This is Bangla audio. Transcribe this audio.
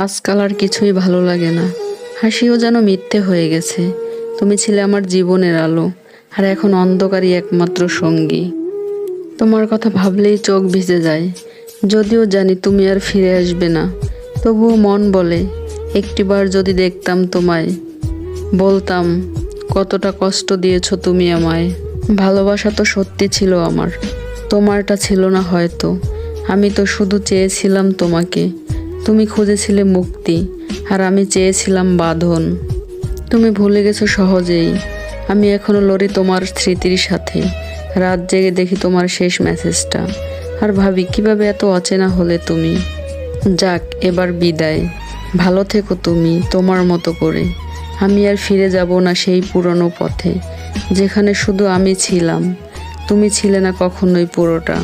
আজকাল আর কিছুই ভালো লাগে না। হাসিও যেন মিথ্যে হয়ে গেছে। তুমি ছিলে আমার জীবনের আলো, আর এখন অন্ধকারই একমাত্র সঙ্গী। তোমার কথা ভাবলেই চোখ ভিজে যায়। যদিও জানি তুমি আর ফিরে আসবে না, তবুও মন বলে একটিবার যদি দেখতাম তোমায়, বলতাম কতটা কষ্ট দিয়েছো তুমি আমায়। ভালোবাসা তো সত্যি ছিল আমার, তোমারটা ছিল না হয়তো। আমি তো শুধু চেয়েছিলাম তোমাকে, তুমি খুঁজেছিলে মুক্তি, আর আমি চেয়েছিলাম বাঁধন। তুমি ভুলে গেছো সহজেই, আমি এখনো লড়ি তোমার স্মৃতির সাথে। রাত জেগে দেখি তোমার শেষ মেসেজটা, আর ভাবি কিভাবে এত অচেনা হলে তুমি। যাক, এবার বিদায়। ভালো থেকো তুমি তোমার মতো করে। আমি আর ফিরে যাব না সেই পুরনো পথে, যেখানে শুধু আমি ছিলাম, তুমি ছিলে না কখনোই পুরোটা।